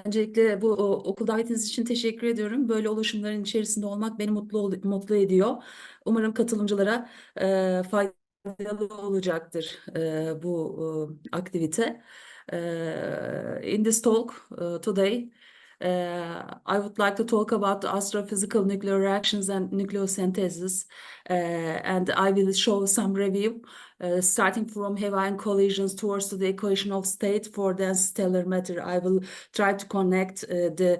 Öncelikle bu okul davetiniz için teşekkür ediyorum. Böyle oluşumların içerisinde olmak beni mutlu ediyor. Umarım katılımcılara faydalı olacaktır bu aktivite. In this talk today, I would like to talk about the astrophysical nuclear reactions and nucleosynthesis, and I will show some review. Starting from Hawaiian collisions towards the equation of state for dense stellar matter. I will try to connect the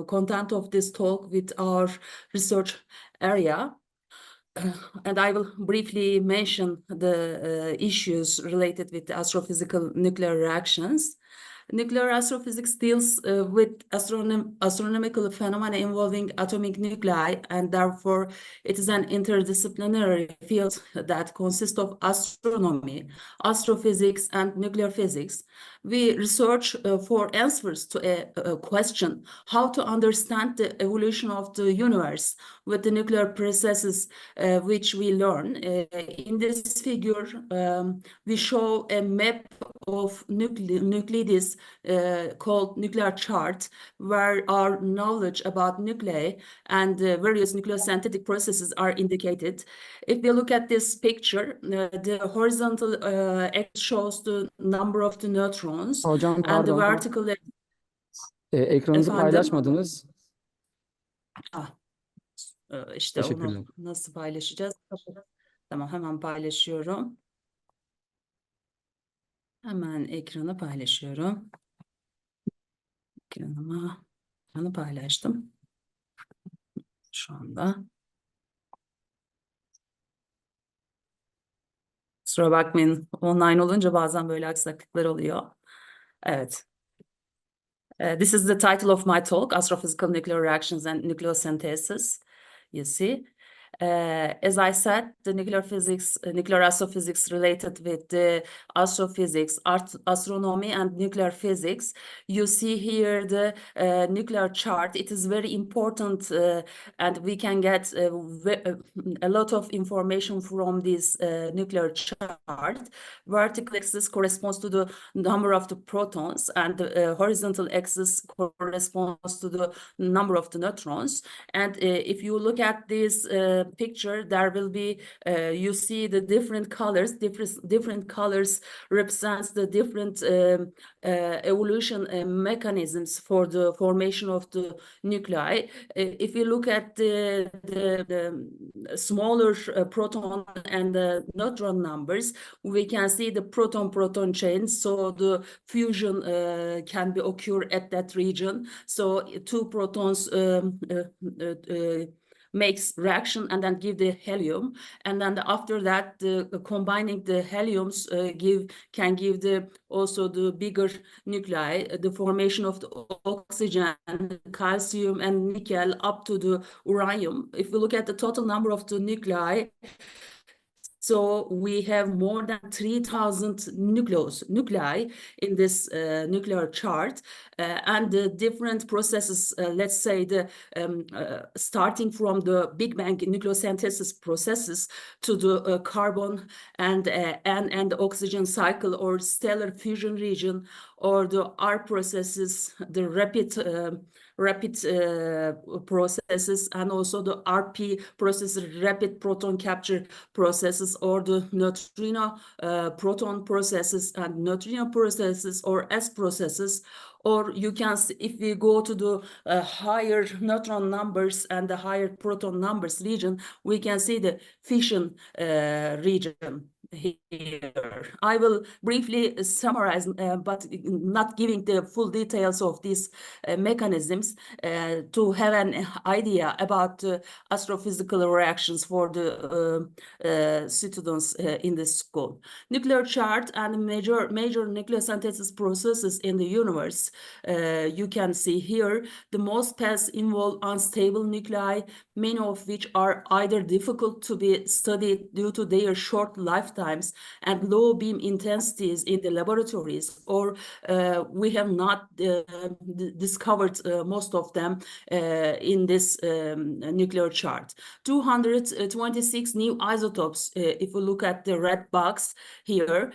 content of this talk with our research area. And I will briefly mention the issues related with the astrophysical nuclear reactions. Nuclear astrophysics deals with astronomical phenomena involving atomic nuclei, and therefore it is an interdisciplinary field that consists of astronomy, astrophysics, and nuclear physics. We research for answers to a question, how to understand the evolution of the universe with the nuclear processes which we learn. In this figure, we show a map of Euclides called nuclear chart, where our knowledge about nuclei and various nucleosynthetic processes are indicated. If we look at this picture, the horizontal axis shows the number of the neutrons Hocam and the pardon. vertical Ekranınızı efendim. paylaşmadınız. İşte Teşekkürler. onu nasıl paylaşacağız? Tamam, hemen paylaşıyorum. Hemen ekranı paylaşıyorum. Ekranı paylaştım. Şu anda. Kusura bakmayın. Online olunca bazen böyle aksaklıklar oluyor. Evet. This is the title of my talk, Astrophysical Nuclear Reactions and Nucleosynthesis. You see. As I said, the nuclear astrophysics related with the astrophysics, astronomy, and nuclear physics. You see here the nuclear chart. It is very important, and we can get a lot of information from this nuclear chart. Vertical axis corresponds to the number of the protons, and the horizontal axis corresponds to the number of the neutrons. And if you look at this picture, there will be you see the different colors. Different colors represents the different evolution mechanisms for the formation of the nuclei. If you look at the smaller proton and the neutron numbers, we can see the proton-proton chains. So the fusion can be occur at that region. So two protons makes reaction and then give the helium, and then after that combining the heliums can give the also the bigger nuclei, the formation of the oxygen, calcium, and nickel up to the uranium. If we look at the total number of the nuclei, so we have more than 3,000 nuclei in this nuclear chart, and the different processes, let's say the starting from the Big Bang nucleosynthesis processes to the carbon and the oxygen cycle or stellar fusion region, or the R processes, the rapid processes, and also the RP processes, rapid proton capture processes, or the neutrino proton processes and neutrino processes, or S processes. Or you can see, if we go to the higher neutron numbers and the higher proton numbers region, we can see the fission region here. I will briefly summarize, but not giving the full details of these mechanisms to have an idea about astrophysical reactions for the students in the school. Nuclear chart and major nucleosynthesis processes in the universe. You can see here the most paths involve unstable nuclei, many of which are either difficult to be studied due to their short lifetimes and low beam intensities in the laboratories, or we have not discovered most of them in this nuclear chart. 226 new isotopes, if we look at the red box here,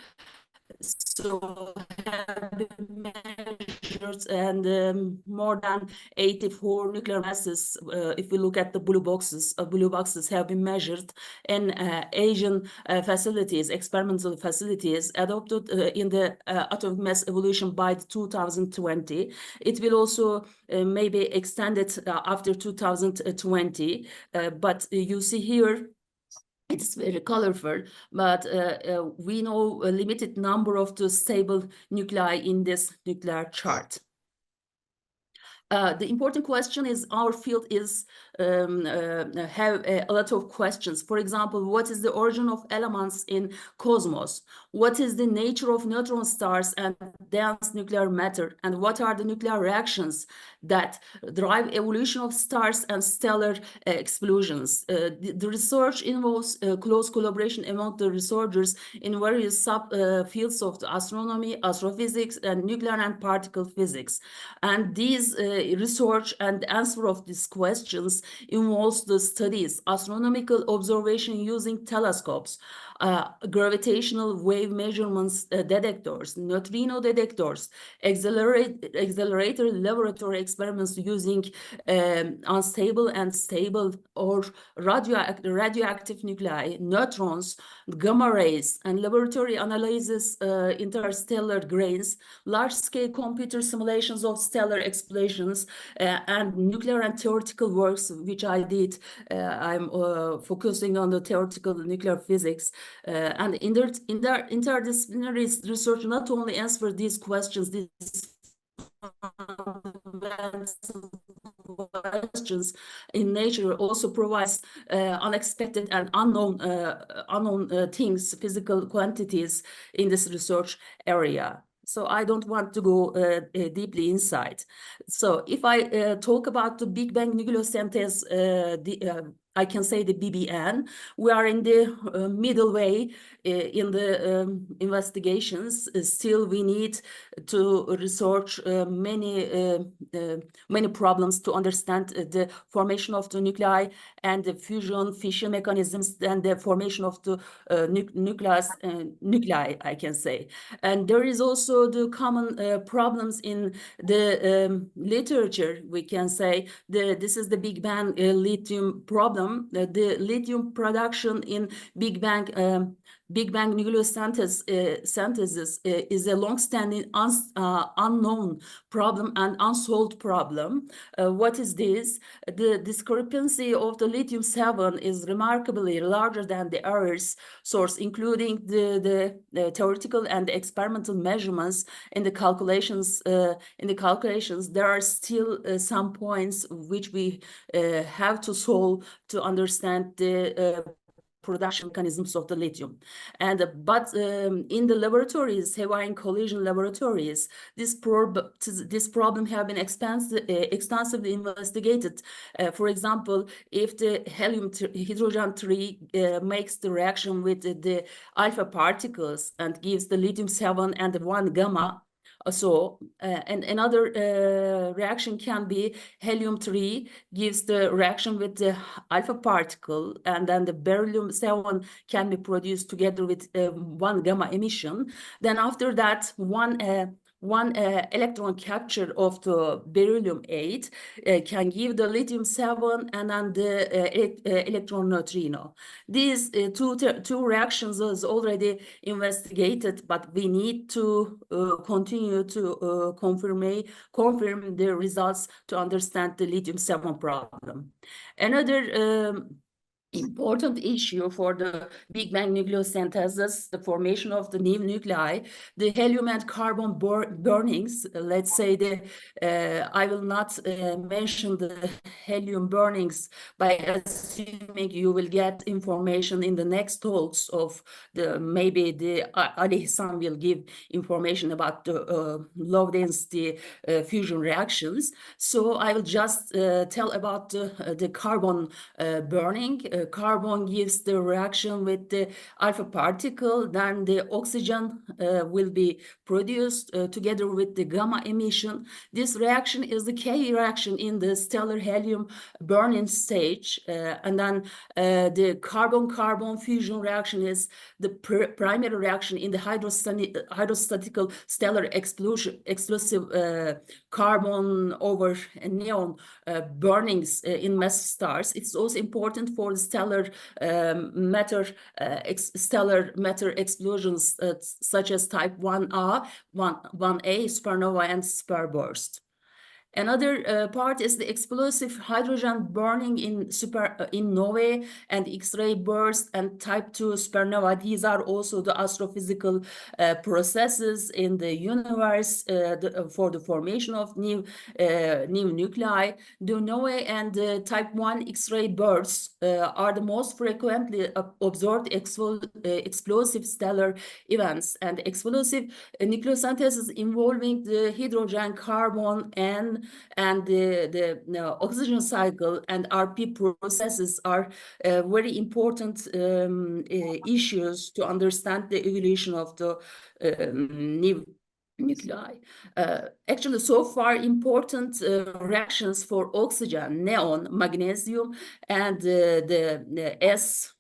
So have been measured, and more than 84 nuclear masses, if we look at the blue boxes have been measured in Asian facilities, experimental facilities adopted in the atomic mass evolution by 2020. It will also maybe extended after 2020, but you see here it's very colorful, but we know a limited number of the stable nuclei in this nuclear chart. The important question is our field is have a lot of questions. For example, what is the origin of elements in cosmos? What is the nature of neutron stars and dense nuclear matter? And what are the nuclear reactions that drive evolution of stars and stellar explosions? The research involves close collaboration among the researchers in various fields of the astronomy, astrophysics, and nuclear and particle physics. And these research and answer of these questions involves the studies, astronomical observation using telescopes, gravitational wave measurements detectors, neutrino detectors, accelerator laboratory experiments using unstable and stable or radioactive nuclei, neutrons, gamma rays, and laboratory analysis interstellar grains, large-scale computer simulations of stellar explosions, and nuclear and theoretical works, which I did. I'm focusing on the theoretical nuclear physics. And interdisciplinary research not only answers these questions, questions in nature also provides unexpected and unknown things, physical quantities in this research area. So I don't want to go deeply inside. So if I talk about the Big Bang nucleosynthesis, I can say the BBN. We are in the middle way in the investigations. Still, we need to research many problems to understand the formation of the nuclei and the fission mechanisms and the formation of the nuclei, I can say. And there is also the common problems in the literature, we can say. This is the Big Bang lithium problem. The lithium production in Big Bang nucleosynthesis is a long-standing unknown problem and unsolved problem. What is this? The discrepancy of the lithium-7 is remarkably larger than the errors source, including the theoretical and experimental measurements in the calculations. There are still some points which we have to solve to understand the production mechanisms of the lithium. But in the laboratories, Hawaiian collision laboratories, this problem have been extensively investigated. For example, if the hydrogen 3 makes the reaction with the alpha particles and gives the lithium 7 and the 1 gamma, and another reaction can be helium-3 gives the reaction with the alpha particle, and then the beryllium-7 can be produced together with 1 gamma emission. Then after that, one electron capture of the beryllium-8 can give the lithium-7 and then the electron neutrino. These two reactions is already investigated, but we need to continue to confirm the results to understand the lithium-7 problem. Another important issue for the Big Bang nucleosynthesis, the formation of the new nuclei, the helium and carbon burnings. Let's say I will not mention the helium burnings by assuming you will get information in the next talks of maybe the Ali Hassan will give information about the low density fusion reactions. So I will just tell about the carbon burning. carbon gives the reaction with the alpha particle, then the oxygen will be produced together with the gamma emission. This reaction is the K reaction in the stellar helium burning stage, and then the carbon-carbon fusion reaction is the primary reaction in the hydrostatical stellar explosive carbon over neon burnings in massive stars. It's also important for the stellar matter explosions such as type 1A supernova and superburst. Another part is the explosive hydrogen burning in novae and X-ray burst and type 2 supernova. These are also the astrophysical processes in the universe for the formation of new nuclei. The novae and type 1 X-ray bursts are the most frequently observed explosive stellar events, and explosive nucleosynthesis involving the hydrogen, carbon, and the oxygen cycle and RP processes are very important issues to understand the evolution of the new nuclei. Actually, so far, important reactions for oxygen, neon, magnesium, and the S.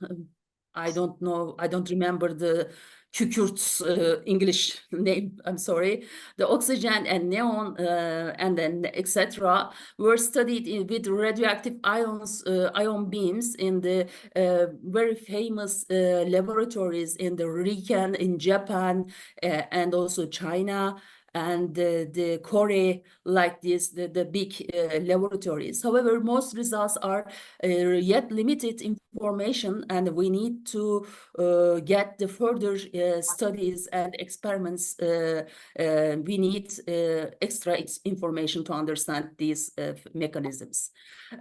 I don't know. I don't remember the Kükürt's English name, I'm sorry. The oxygen and neon and then etc. were studied with radioactive ion beams in the very famous laboratories in the RIKEN in Japan and also China and the Korea, like this, the big laboratories. However, most results are yet limited information, and we need to get the further studies and experiments. We need extra information to understand these mechanisms.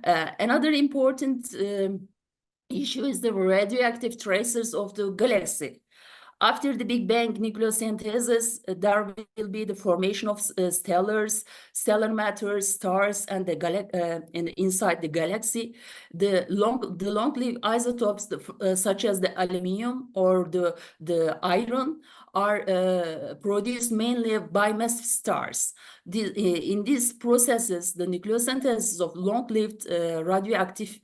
Another important issue is the radioactive tracers of the galaxy. After the Big Bang nucleosynthesis, there will be the formation of stellar matter, stars, and inside the galaxy. The long-lived isotopes, such as the aluminum or the iron, are produced mainly by massive stars. In these processes, the nucleosynthesis of long-lived radioactive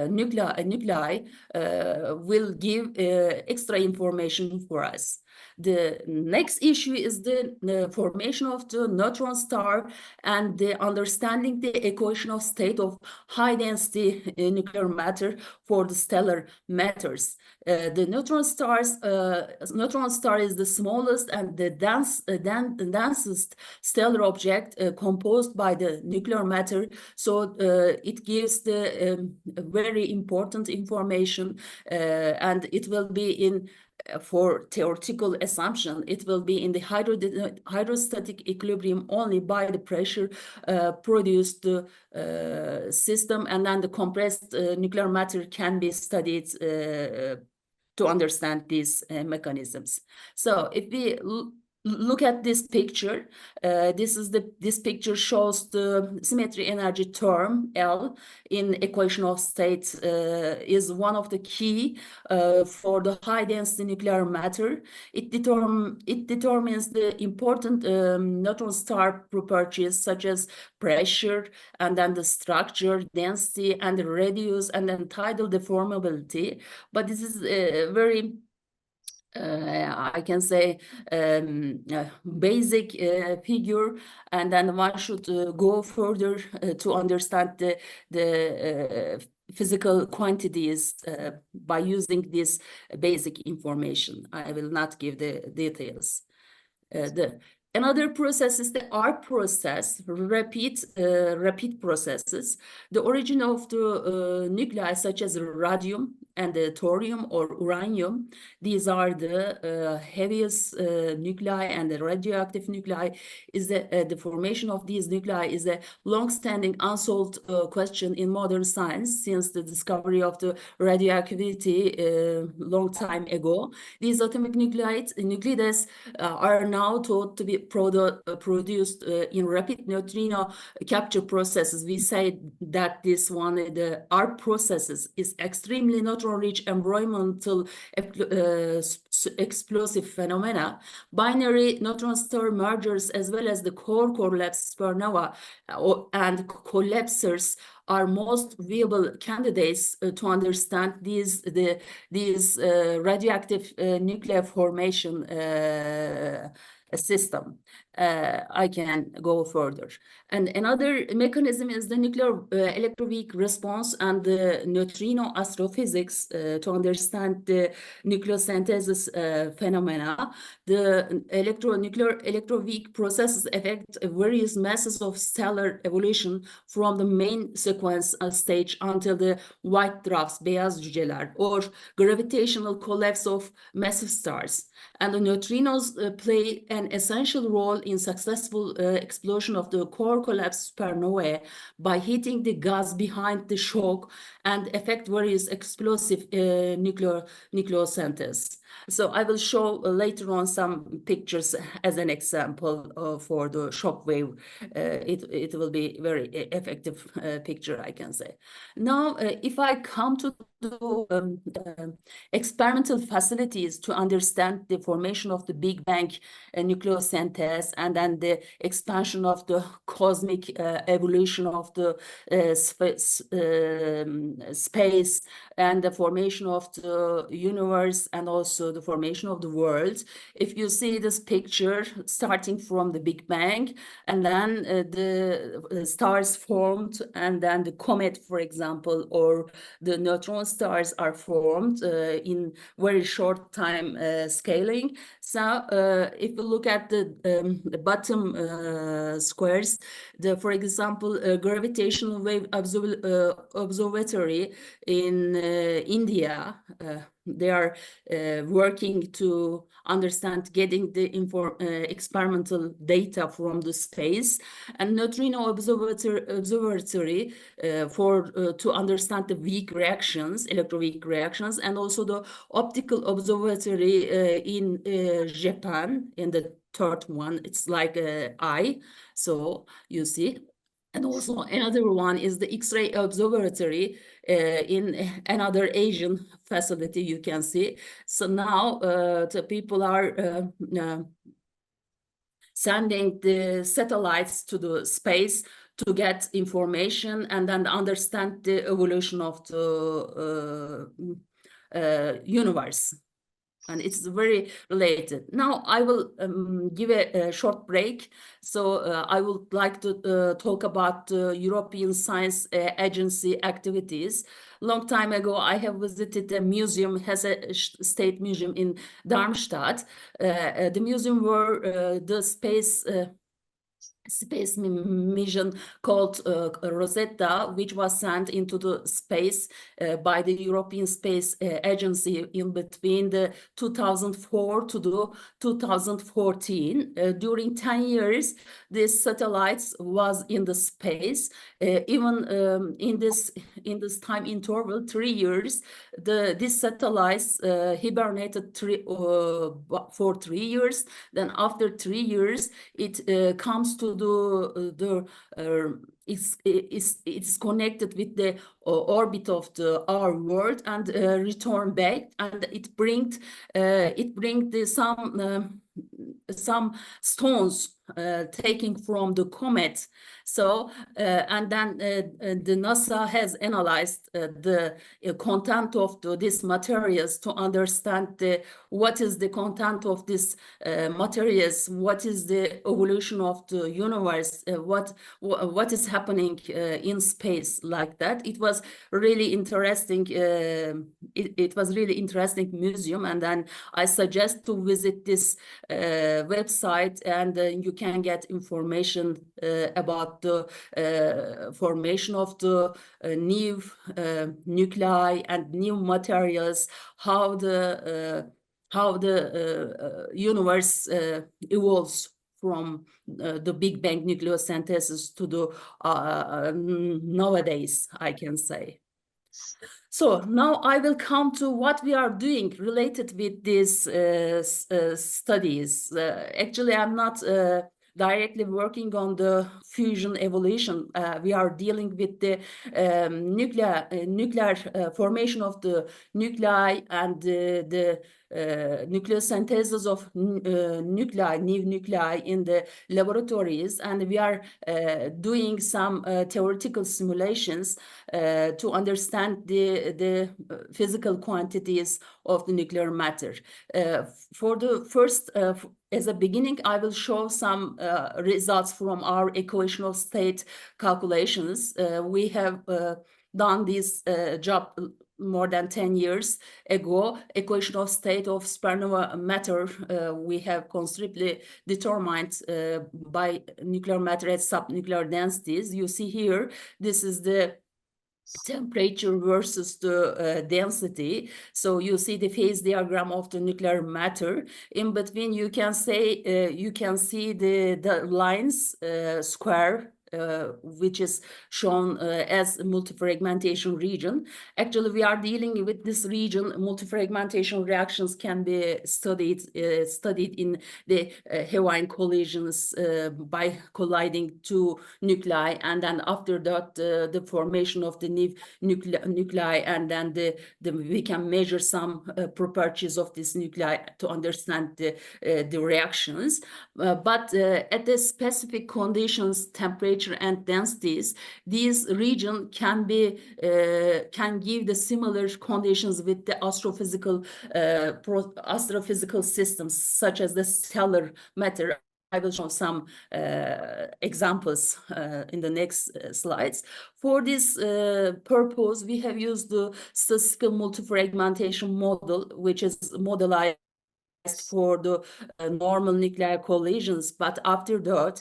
nuclei will give extra information for us. The next issue is the formation of the neutron star and the understanding the equation of state of high density nuclear matter for the stellar matters. The neutron star is the smallest and the densest stellar object composed by the nuclear matter. So it gives the very important information, and it will be in, for theoretical assumption, it will be in the hydrostatic equilibrium only by the pressure produced system, and then the compressed nuclear matter can be studied to understand these mechanisms. So if we look at this picture, this picture shows the symmetry energy term L in equation of state is one of the key for the high density nuclear matter. It determines the important neutron star properties such as pressure, and then the structure, density, and the radius, and then tidal deformability. But this is very I can say basic figure, and then one should go further to understand the physical quantities by using this basic information. I will not give the details. Another process is the R process, rapid processes. The origin of the nuclei, such as radium and the thorium or uranium, these are the heaviest nuclei, and the radioactive nuclei is the formation of these nuclei is a long-standing unsolved question in modern science since the discovery of the radioactivity long time ago. These atomic nuclides are now thought to be produced in rapid neutrino capture processes. We say that this one, the ARP processes, is extremely neutron-rich environmental explosive phenomena. Binary neutron star mergers as well as the core collapse supernova and collapsers are most viable candidates to understand these radioactive nuclear formation system. I can go further. And another mechanism is the nuclear electroweak response and the neutrino astrophysics to understand the nucleosynthesis phenomena. The nuclear electroweak processes affect various masses of stellar evolution from the main sequence stage until the white dwarfs, beyaz cüceler, or gravitational collapse of massive stars. And the neutrinos play an essential role in successful explosion of the core collapse supernovae by heating the gas behind the shock and affect various explosive nucleosynthesis. So I will show later on some pictures as an example for the shock wave. It will be very effective picture, I can say. Now, if I come to the experimental facilities to understand the formation of the Big Bang nucleosynthesis and then the expansion of the cosmic evolution of the space and the formation of the universe and also the formation of the world. If you see this picture starting from the Big Bang and then the stars formed and then the comet, for example, or the neutron stars are formed in very short time scaling. So if you look at the bottom squares, for example, gravitational wave observatory in India, they are working to understand getting the experimental data from the space, and neutrino observatory to understand the weak reactions, electroweak reactions, and also the optical observatory in Japan, in the third one. It's like an eye, so you see. And also another one is the X-ray observatory in another Asian facility, you can see. So now the people are sending the satellites to the space to get information and then understand the evolution of the universe. And it's very related. Now I will give a short break. So I would like to talk about European Science Agency activities. Long time ago, I have visited a museum, has a state museum in Darmstadt. The museum where the space mission called Rosetta, which was sent into the space by the European Space Agency in between the 2004 to the 2014. During 10 years, this satellites was in the space. Even in this time interval, 3 years, these satellites hibernated for 3 years. Then after 3 years, it comes to it's connected with the orbit of our world and return back, and it brings some stones taken from the comet. So and then the NASA has analyzed the content of these materials to understand what is the content of these materials, what is the evolution of the universe, what is happening in space, like that. It was really interesting. It was really interesting museum, and then I suggest to visit this website, and you can get information about the formation of the new nuclei and new materials, how the universe evolves from the Big Bang nucleosynthesis to the nowadays, I can say. So now I will come to what we are doing related with these studies. Actually, I'm not directly working on the fusion evolution. We are dealing with the nuclear formation of the nuclei and the nucleosynthesis of nuclei, new nuclei in the laboratories, and we are doing some theoretical simulations to understand the physical quantities of the nuclear matter. For the first, as a beginning, I will show some results from our equational state calculations. We have done this job more than 10 years ago. Equational state of supernova matter we have constantly determined by nuclear matter at subnuclear densities. You see here, this is the temperature versus the density. So you see the phase diagram of the nuclear matter. In between, you can say you can see the lines square, which is shown as multifragmentation region. Actually, we are dealing with this region. Multifragmentation reactions can be studied in the Hawaiian collisions by colliding two nuclei, and then after that the formation of the new nuclei, and then we can measure some properties of this nuclei to understand the reactions. But at the specific conditions, temperature and densities, these region can give the similar conditions with the astrophysical systems, such as the stellar matter. I will show some examples in the next slides. For this purpose, we have used the statistical multifragmentation model, which is modelized for the normal nuclear collisions. But after that,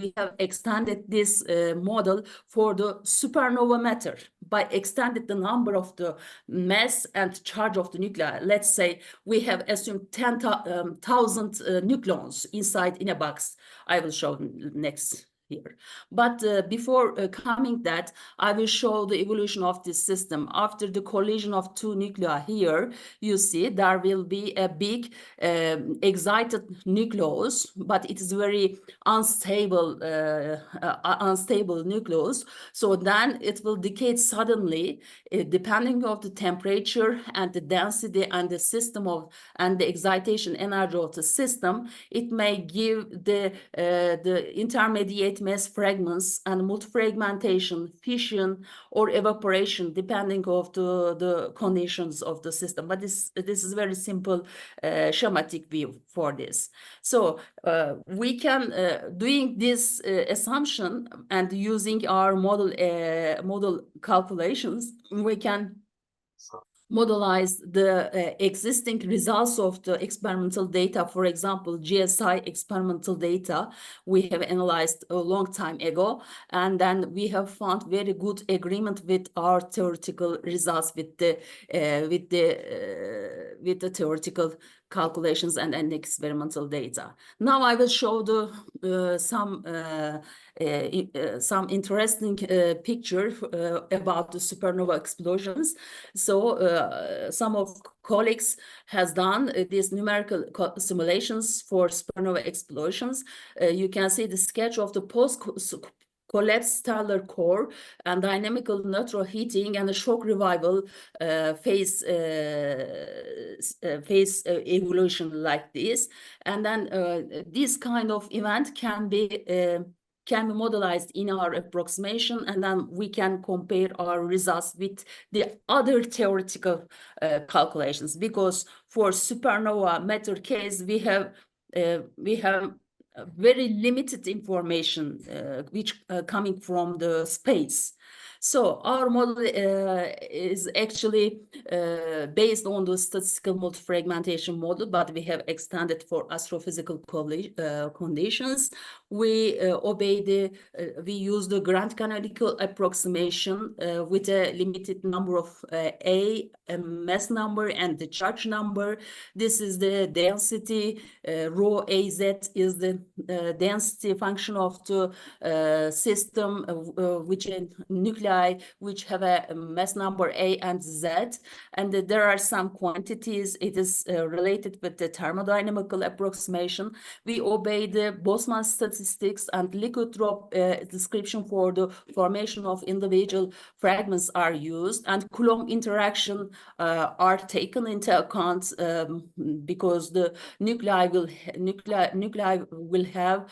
we have extended this model for the supernova matter by extended the number of the mass and charge of the nuclei. Let's say we have assumed 10,000 nucleons inside in a box. I will show next here. But before coming that, I will show the evolution of this system. After the collision of two nuclei here, you see there will be a big excited nucleus, but it is very unstable nucleus. So then it will decay suddenly, depending on the temperature and the density and the system of and the excitation energy of the system. It may give the intermediate mass fragments and multifragmentation, fission, or evaporation, depending of the conditions of the system. But this is very simple schematic view for this. So we can doing this assumption and using our model calculations, we can modelize the existing results of the experimental data. For example, GSI experimental data we have analyzed a long time ago, and then we have found very good agreement with our theoretical results with the theoretical calculations and experimental data. Now I will show some interesting picture about the supernova explosions. So some of colleagues has done these numerical simulations for supernova explosions. You can see the sketch of the post-collapse stellar core and dynamical neutral heating and the shock revival phase evolution like this. And then this kind of event can be modelized in our approximation, and then we can compare our results with the other theoretical calculations, because for supernova matter case we have very limited information which coming from the space. So our model is actually based on the statistical multifragmentation model, but we have extended for astrophysical conditions. We we use the grand canonical approximation with a limited number of a mass number and the charge number. This is the density. Rho Az is the density function of the system, which a nuclear nuclei which have a mass number A and Z, and there are some quantities. It is related with the thermodynamical approximation. We obey the Boltzmann statistics, and liquid drop description for the formation of individual fragments are used, and Coulomb interaction are taken into account because the nuclei will have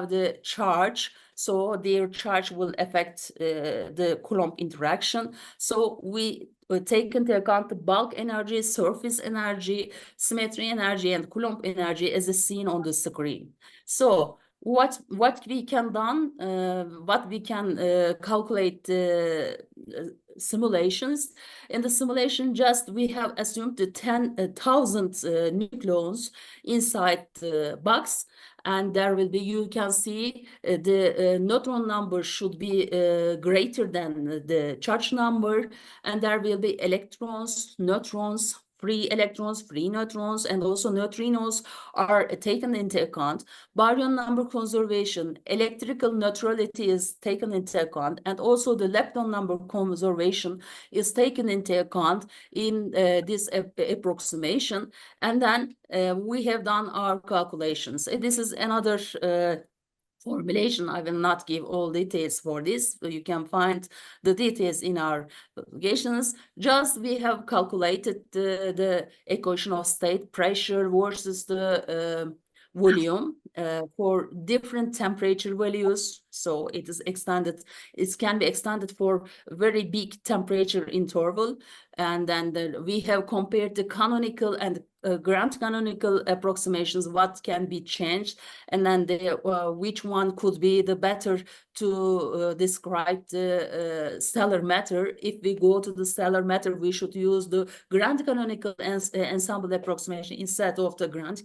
the charge, so their charge will affect the Coulomb interaction. So we take into account the bulk energy, surface energy, symmetry energy, and Coulomb energy as seen on the screen. So what we can calculate the simulations. In the simulation, just we have assumed the 10,000 nucleons inside the box, and there will be, you can see the neutron number should be greater than the charge number, and there will be electrons, neutrons, free electrons, free neutrons, and also neutrinos are taken into account. Baryon number conservation, electrical neutrality is taken into account, and also the lepton number conservation is taken into account in this approximation. And then we have done our calculations. This is another formulation. I will not give all details for this. You can find the details in our publications. Just we have calculated the equation of state pressure versus the volume for different temperature values. So it is extended. It can be extended for very big temperature interval. And then we have compared the canonical and grand canonical approximations, what can be changed, and then which one could be the better to describe the stellar matter. If we go to the stellar matter, we should use the grand canonical ensemble approximation instead of the grand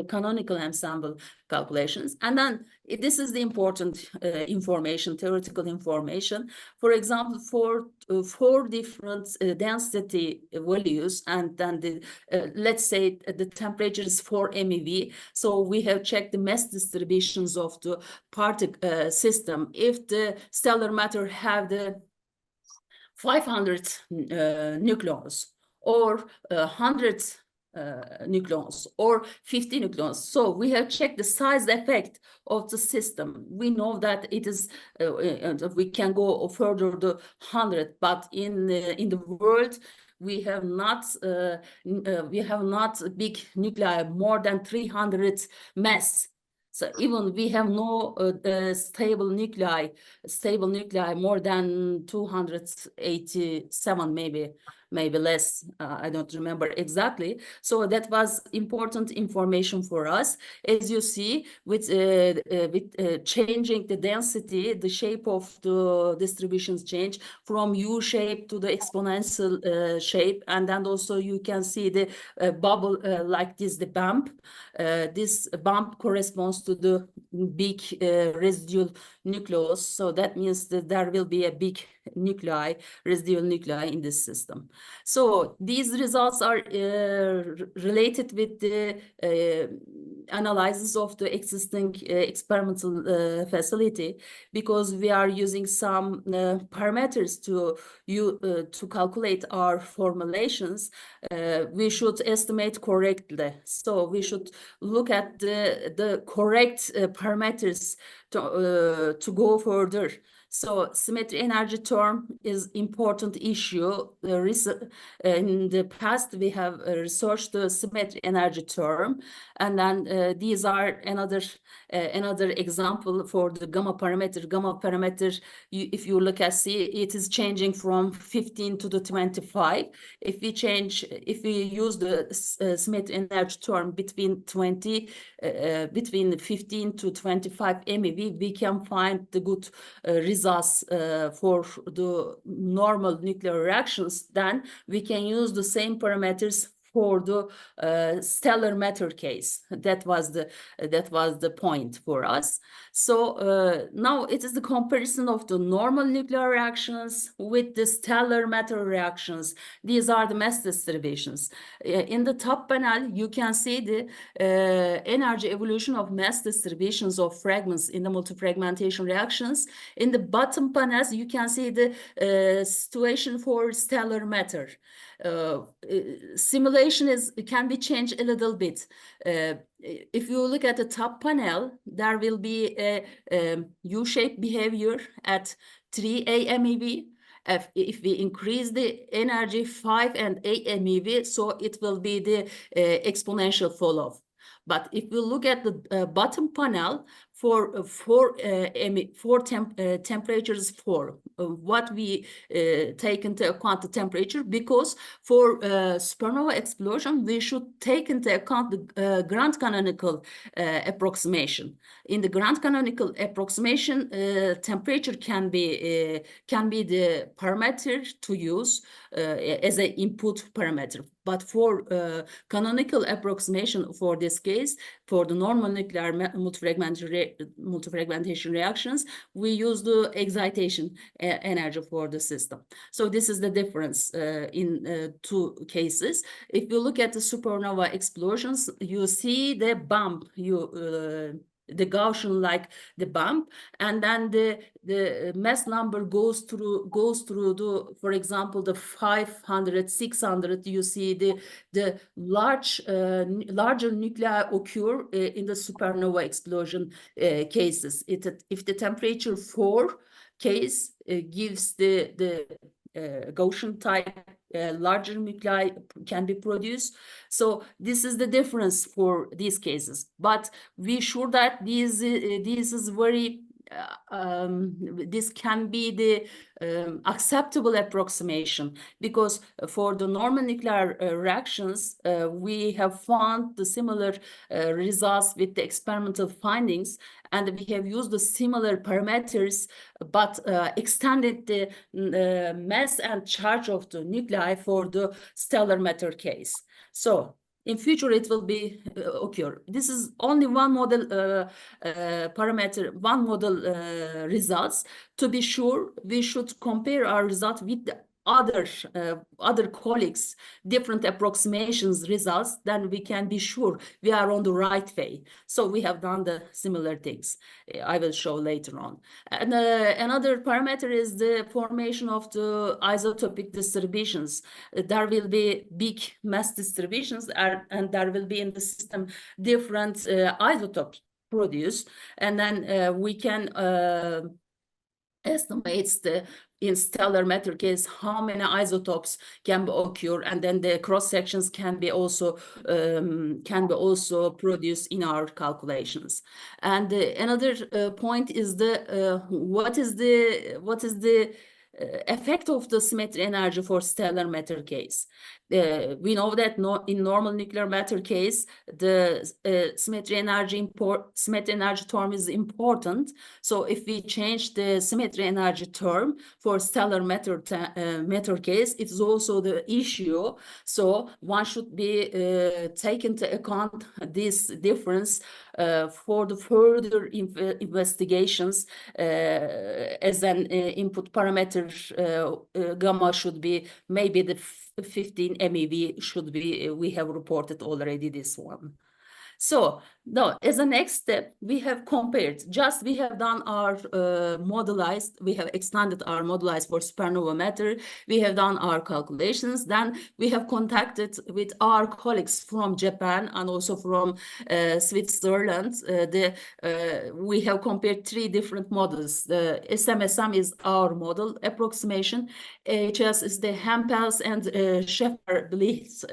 canonical ensemble calculations. And then this is the important information, theoretical information. For example, for 4 different density values, and then let's say the temperature is 4 MeV. So we have checked the mass distributions of the particle system. If the stellar matter have the 500 nucleons or 100 nucleons or 50 nucleons. So we have checked the size effect of the system. We know that it is we can go further to 100, but in the world we have not big nuclei more than 300 mass. So even we have no stable nuclei more than 287, maybe less. I don't remember exactly. So that was important information for us. As you see, with changing the density, the shape of the distributions change from U shape to the exponential shape, and then also you can see the bubble like this, the bump. This bump corresponds to the big residual nucleus. So that means that there will be a big nuclei, residual nuclei in this system. So these results are related with the analysis of the existing experimental facility, because we are using some parameters to calculate our formulations. We should estimate correctly. So we should look at the correct parameters to go further. So symmetry energy term is important issue. In the past, we have researched the symmetry energy term, and then these are another example for the gamma parameter. Gamma parameter, if you look at see, it is changing from 15 to the 25. If we use the symmetry energy term between 15 to 25 MeV, we can find the good results for the normal nuclear reactions. Then we can use the same parameters for the stellar matter case. That was the point for us. So now it is the comparison of the normal nuclear reactions with the stellar matter reactions. These are the mass distributions. In the top panel, you can see the energy evolution of mass distributions of fragments in the multifragmentation reactions. In the bottom panels, you can see the situation for stellar matter. Simulation can be changed a little bit. If you look at the top panel, there will be a U-shaped behavior at 3 AMeV. If we increase the energy 5 and 8 MeV, so it will be the exponential fall-off. But if we look at the bottom panel for temperatures 4, what we take into account the temperature, because for supernova explosion, we should take into account the grand canonical approximation. In the grand canonical approximation, temperature can be the parameter to use as an input parameter. But for canonical approximation for this case, for the normal nuclear multifragmentation reactions, we use the excitation energy for the system. So this is the difference in two cases. If you look at the supernova explosions, you see the bump, the Gaussian like the bump, and then the mass number goes through the, for example, the 500, 600. You see the larger nuclei occur in the supernova explosion cases. If the temperature 4 case gives the Gaussian type, larger nuclei can be produced. So this is the difference for these cases. But we sure that this is very this can be the acceptable approximation, because for the normal nuclear reactions, we have found the similar results with the experimental findings, and we have used the similar parameters, but extended the mass and charge of the nuclei for the stellar matter case. So in future, it will be occur. This is only one model parameter, one model results. To be sure, we should compare our result with the other colleagues, different approximations results, then we can be sure we are on the right way. So we have done the similar things. I will show later on. And another parameter is the formation of the isotopic distributions. There will be big mass distributions, and there will be in the system different isotopes produced, and then we can estimates in stellar matter case how many isotopes can occur, and then the cross sections can be also produced in our calculations. And another point is what is the effect of the symmetry energy for stellar matter case. We know that in normal nuclear matter case, the symmetry energy term is important. So if we change the symmetry energy term for stellar matter case, it is also the issue. So one should be take into account this difference for the further investigations as an input parameter. Gamma should be maybe the 15 MeV should be, we have reported already this one. So now, as a next step, we have compared, we have done our we have extended our modulized for supernova matter, we have done our calculations, then we have contacted with our colleagues from Japan and also from Switzerland. We have compared 3 different models. The SMSM is our model approximation, HS is the Hempels and Sheffer-Bliss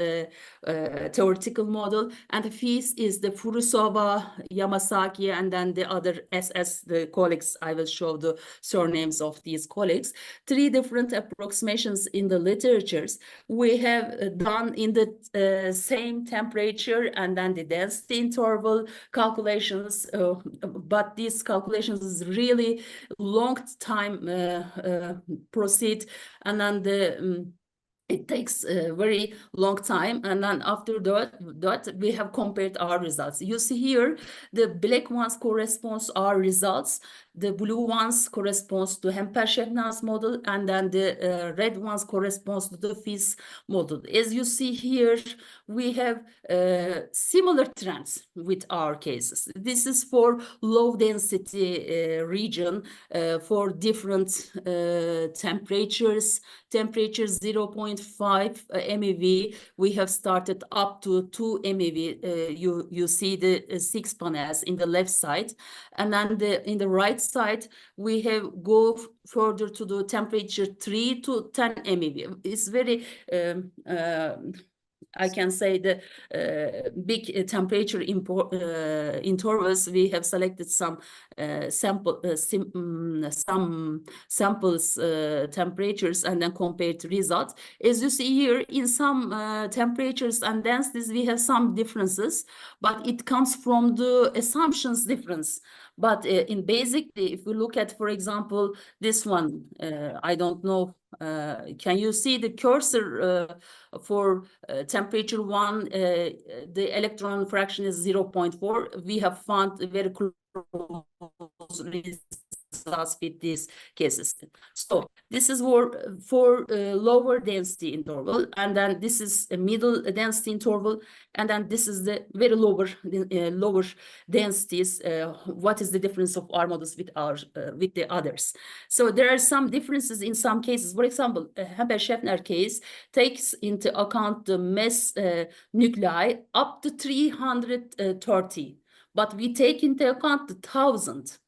theoretical model, and the FEAS is the Furusawa, Yamasaki, and then the other SS, the colleagues. I will show the surnames of these colleagues. 3 different approximations in the literatures. We have done in the same temperature and then the density interval calculations, but these calculations is really long time proceed, and then It takes a very long time, and then after that we have compared our results. You see here, the black ones corresponds our results, the blue ones corresponds to Hempel-Shevnaz model, and then the red ones corresponds to the FIS model. As you see here, we have similar trends with our cases. This is for low density region for different temperatures 0.5 MeV. We have started up to 2 MeV. You see the 6 panels in the left side, and then in the right side we have go further to the temperature 3 to 10 MeV. It's very I can say the big temperature intervals. We have selected some samples temperatures and then compared results. As you see here, in some temperatures and densities we have some differences, but it comes from the assumptions difference. But in basically, if we look at, for example, this one, I don't know, can you see the cursor for temperature 1, the electron fraction is 0.4. We have found very close results with these cases. So this is for lower density interval, and then this is a middle density interval, and then this is the very lower densities. What is the difference of our models with the others? So there are some differences in some cases. For example, Hempel-Shevnaz case takes into account the mass nuclei up to 330, but we take into account the 1,000.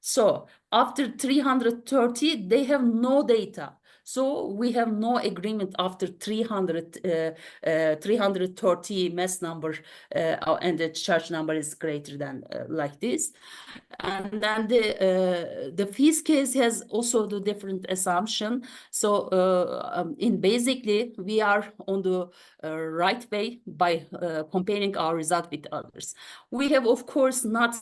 So after 330, they have no data. So we have no agreement after 330 mass number, and the charge number is greater than like this. And then the FIS case has also the different assumption. So in basically we are on the right way by comparing our result with others. We have of course not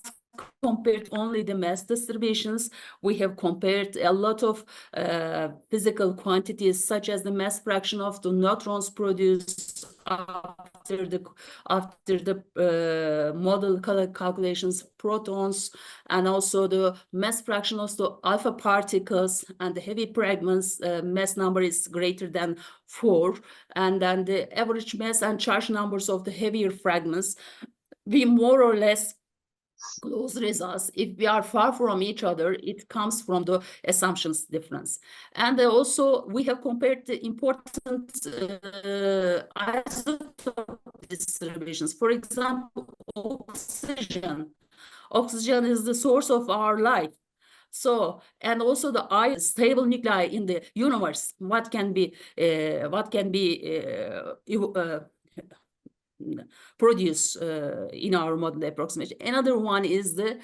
compared only the mass distributions. We have compared a lot of physical quantities, such as the mass fraction of the neutrons produced after the model calculations, protons, and also the mass fraction of the alpha particles and the heavy fragments. Mass number is greater than 4, and then the average mass and charge numbers of the heavier fragments. We more or less close results. If we are far from each other, it comes from the assumptions difference. And also we have compared the important isotope distributions. For example, oxygen. Oxygen is the source of our life. So, and also the stable nuclei in the universe. What can be produce in our model approximation. Another one is the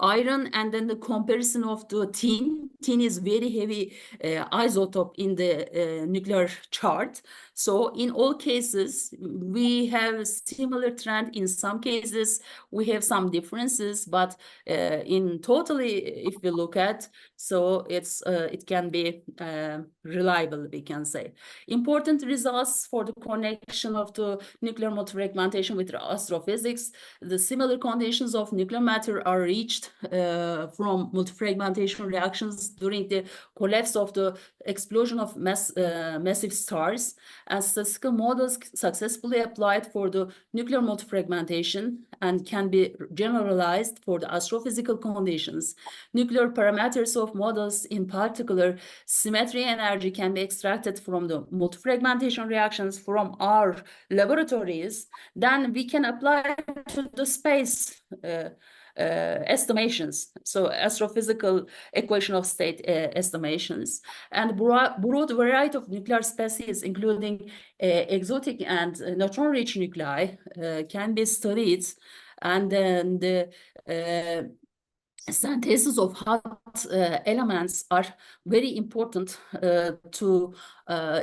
iron, and then the comparison of the tin. Tin is very heavy isotope in the nuclear chart. So in all cases, we have a similar trend. In some cases, we have some differences, but in totally, if we look at, so it can be reliable, we can say. Important results for the connection of the nuclear multifragmentation with astrophysics. The similar conditions of nuclear matter are reached from multifragmentation reactions during the collapse of the explosion of massive stars, and statistical models successfully applied for the nuclear multifragmentation and can be generalized for the astrophysical conditions. Nuclear parameters of models, in particular symmetry energy, can be extracted from the multifragmentation reactions from our laboratories. Then we can apply to the space estimations, so astrophysical equation of state estimations, and broad variety of nuclear species, including exotic and neutron-rich nuclei, can be studied, and then the synthesis of hot elements are very important to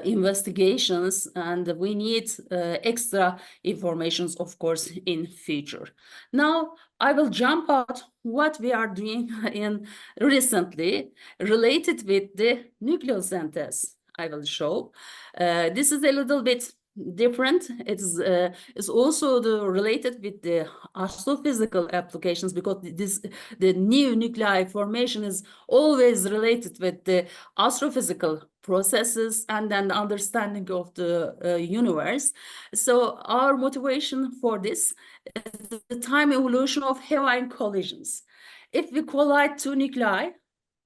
investigations, and we need extra informations, of course, in future. Now I will jump out what we are doing in recently related with the nucleosynthesis. I will show. This is a little bit different. It's also related with the astrophysical applications, because the new nuclei formation is always related with the astrophysical processes and then the understanding of the universe. So our motivation for this is the time evolution of heavy collisions. If we collide two nuclei,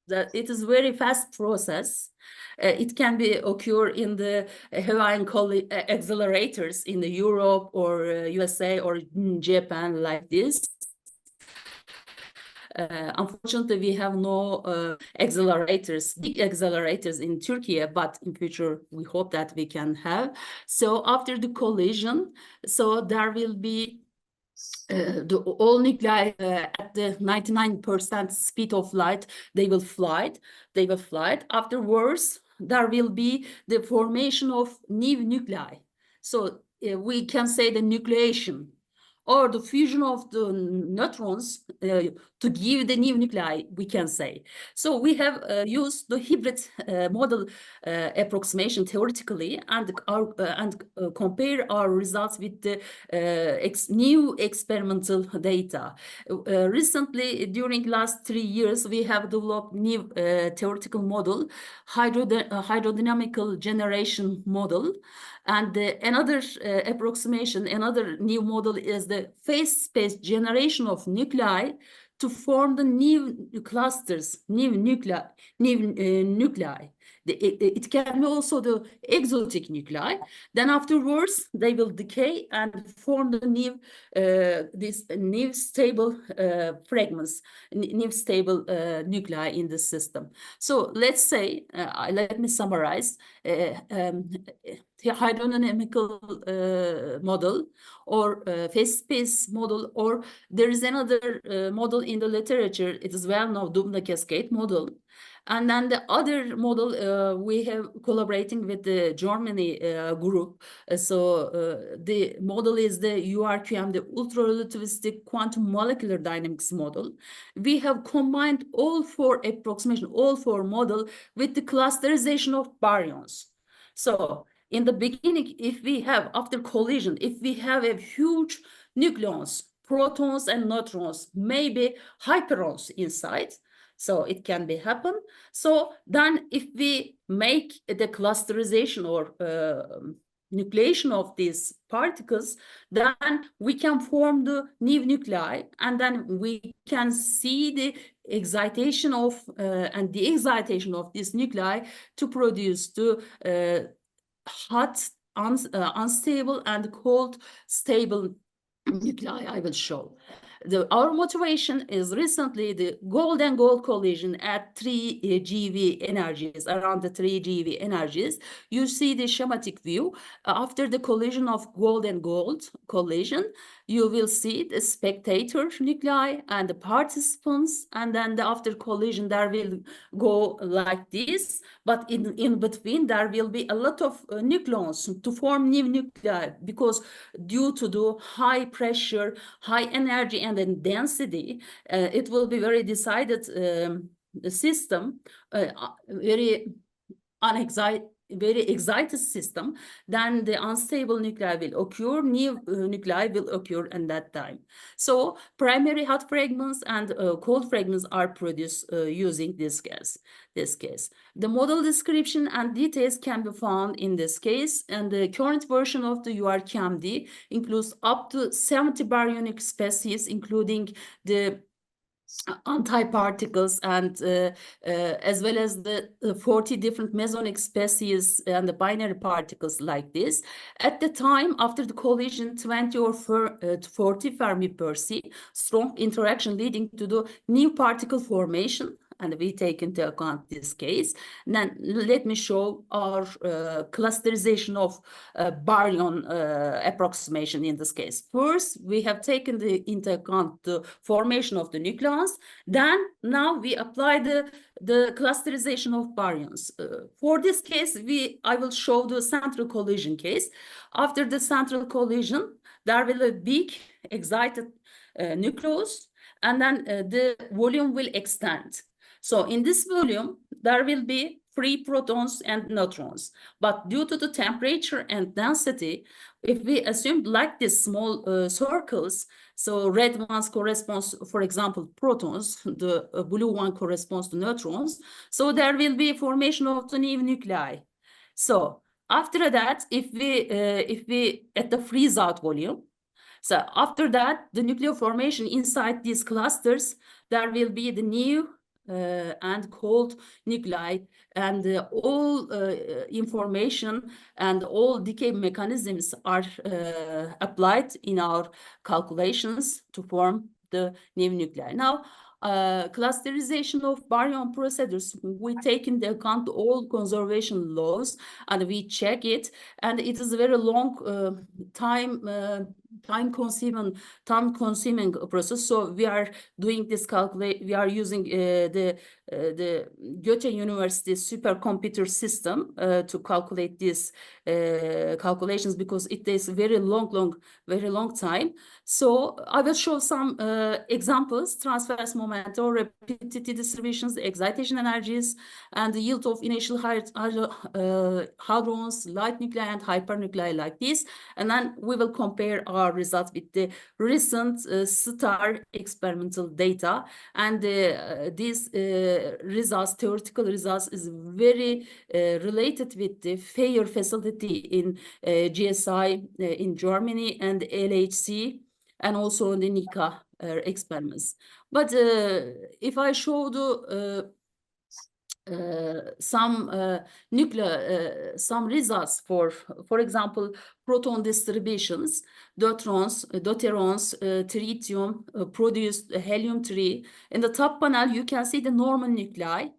that it is very fast process. It can be occur in the Hawaiian accelerators in the Europe or USA or Japan, like this. Unfortunately, we have no accelerators, big accelerators in Turkey, but in future we hope that we can have. So after the collision, so there will be all nuclei at the 99% speed of light, they will fly. Afterwards, there will be the formation of new nuclei. So we can say the nucleation or the fusion of the neutrons to give the new nuclei, we can say. So we have used the hybrid model approximation theoretically, and compare our results with the new experimental data. Recently, during last 3 years, we have developed new theoretical model, hydrodynamical generation model. And another approximation, another new model is the phase space generation of nuclei to form the new clusters, new nuclei. It can be also the exotic nuclei. Then afterwards, they will decay and form the new, these new stable fragments, new stable nuclei in the system. So let's say, let me summarize. Hydrodynamical model or phase space model, or there is another model in the literature. It is well known, Dubna cascade model. And then the other model, we have collaborating with the Germany group. The model is the URQM, the ultra-relativistic quantum molecular dynamics model. We have combined all four approximation, all four model with the clusterization of baryons. So in the beginning, if we have, after collision, if we have a huge nucleons, protons and neutrons, maybe hyperons inside, so it can be happen. So then if we make the clusterization or nucleation of these particles, then we can form the new nuclei, and then we can see the excitation of and the excitation of this nuclei to produce the hot, unstable and cold, stable nuclei. I will show. Our motivation is recently the gold and gold collision at 3 GeV energies, around the 3 GeV energies. You see the schematic view. After the collision of gold and gold collision, you will see the spectator nuclei and the participants, and then after collision there will go like this, but in between there will be a lot of nucleons to form new nuclei, because due to the high pressure, high energy and then density, it will be very decided system, very excited system. Then the unstable nuclei will occur, new nuclei will occur in that time. So primary hot fragments and cold fragments are produced using this case. The model description and details can be found in this case, and the current version of the URQMD includes up to 70 baryonic species, including the antiparticles and as well as the 40 different mesonic species and the binary particles like this. At the time after the collision, 20 or 40 Fermi per se, strong interaction leading to the new particle formation, and we take into account this case. And then let me show our clusterization of baryon approximation in this case. First, we have taken into account the formation of the nucleons. Then now we apply the clusterization of baryons. For this case, I will show the central collision case. After the central collision, there will be a big excited nucleus, and then the volume will extend. So in this volume, there will be free protons and neutrons. But due to the temperature and density, if we assume like this small circles, so red ones corresponds, for example, protons, the blue one corresponds to neutrons. So there will be formation of the new nuclei. So after that, if we at the freeze out volume, so after that, the nuclear formation inside these clusters, there will be the new and cold nuclei, and all information and all decay mechanisms are applied in our calculations to form the new nuclei. Now, clusterization of baryon procedures, we take into account all conservation laws and we check it, and it is a very long time consuming process. So we are doing this we are using the Goethe University supercomputer system to calculate these calculations, because it takes very long time. So I will show some examples: transverse momentum, rapidity distributions, excitation energies, and the yield of initial hadrons, light nuclei, and hypernuclei like this. And then we will compare our results with the recent STAR experimental data. And these results, theoretical results, is very related with the FAIR facility in GSI in Germany and LHC, and also the NICA experiments. But if I show the some results for example, proton distributions, deuterons, tritium produced helium-3. In the top panel, you can see the normal nuclei.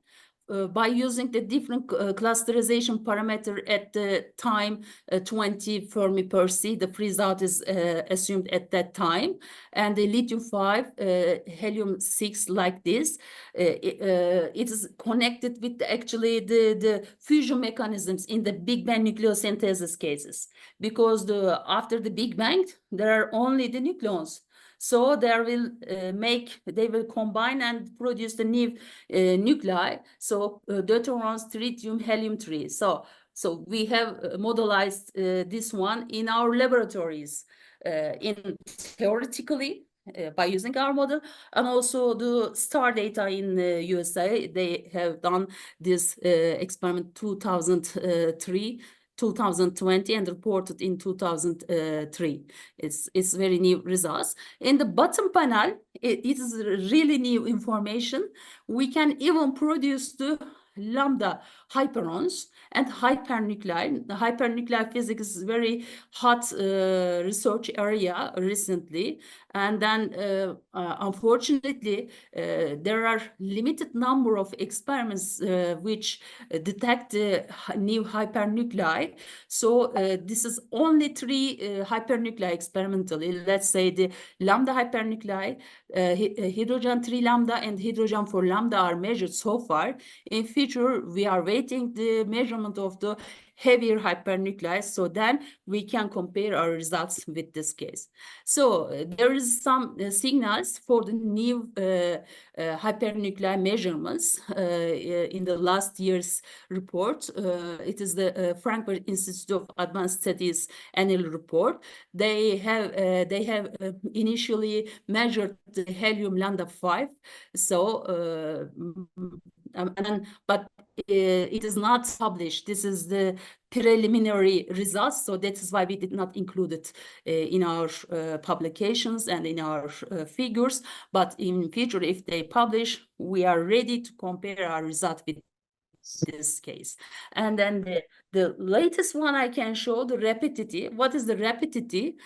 By using the different clusterization parameter at the time 20 Fermi per C, the freeze out is assumed at that time, and the lithium-5, helium-6 like this. It is connected with actually the fusion mechanisms in the Big Bang nucleosynthesis cases, because after the Big Bang there are only the nucleons. So they will combine and produce the new nuclei. So deuterons, tritium, helium-3. So we have modelized this one in our laboratories, theoretically by using our model, and also the STAR data in USA. They have done this experiment 2020 and reported in 2003. It's very new results. In the bottom panel, it is really new information. We can even produce the lambda hyperons and hypernuclei. The hypernuclei physics is very hot research area recently, and then unfortunately there are limited number of experiments which detect the new hypernuclei. So this is only 3 hypernuclei experimentally. Let's say the lambda hypernuclei, hydrogen 3 lambda and hydrogen 4 lambda are measured so far. In future, we are waiting the measurement of the heavier hypernuclei, so then we can compare our results with this case. So there is some signals for the new hypernuclei measurements in the last year's report. It is the Frankfurt Institute of Advanced Studies annual report. They have initially measured the helium lambda 5. So but it is not published. This is the preliminary results, so that is why we did not include it in our publications and in our figures. But in future, if they publish, we are ready to compare our result with this case. And then the latest one I can show, the rapidity. What is the rapidity?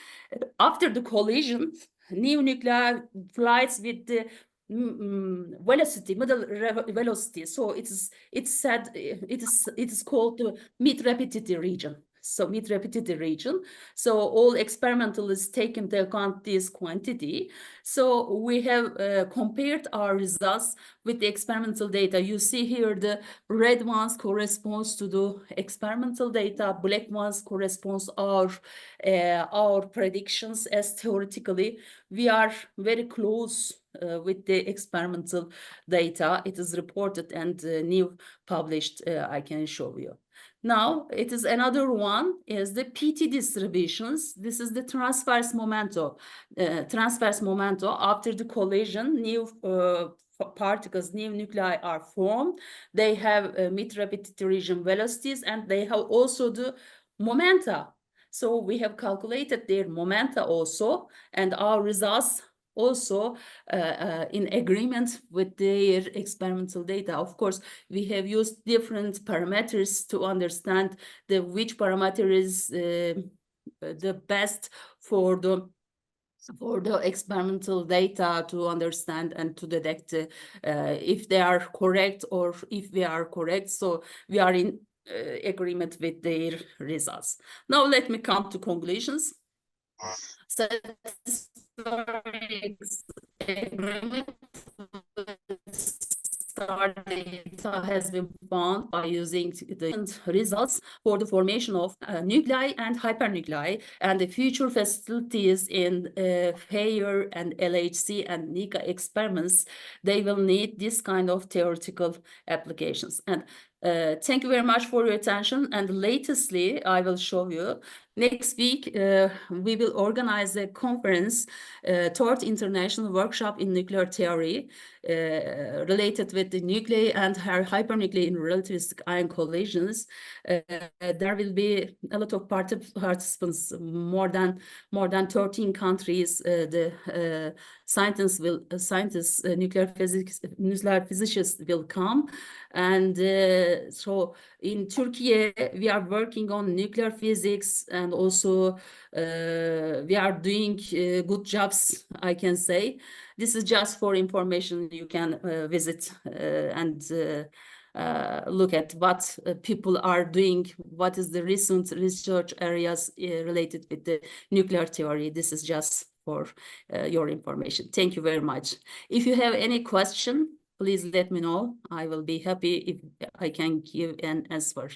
After the collision, new nuclei flies with the velocity, middle velocity. So it is called the mid-rapidity region. So mid-rapidity region. So all experimentalists take into account this quantity. So we have compared our results with the experimental data. You see here the red ones corresponds to the experimental data, black ones corresponds our predictions as theoretically we are very close with the experimental data. It is reported and new published, I can show you. Now, it is another one is the PT distributions. This is the transverse momentum. Transverse momentum after the collision, new particles, new nuclei are formed. They have mid-rapidity region velocities, and they have also the momenta. So we have calculated their momenta also, and our results also in agreement with their experimental data. Of course, we have used different parameters to understand which parameter is the best for the experimental data to understand and to detect if they are correct or if we are correct. So we are in agreement with their results. Now let me come to conclusions. Satisfactory agreement star data has been found by using the results for the formation of nuclei and hypernuclei, and the future facilities in FAIR and LHC and NICA experiments, they will need this kind of theoretical applications. And thank you very much for your attention. And latestly, I will show you next week, we will organize a conference, third international workshop in nuclear theory related with the nuclei and hypernuclei in relativistic ion collisions. There will be a lot of participants, more than 13 countries. The scientists, nuclear physicists will come. And so in Turkey, we are working on nuclear physics, and also we are doing good jobs, I can say. This is just for information. You can visit and look at what people are doing, what is the recent research areas related with the nuclear theory. This is just for your information. Thank you very much. If you have any question, please let me know. I will be happy if I can give an answer.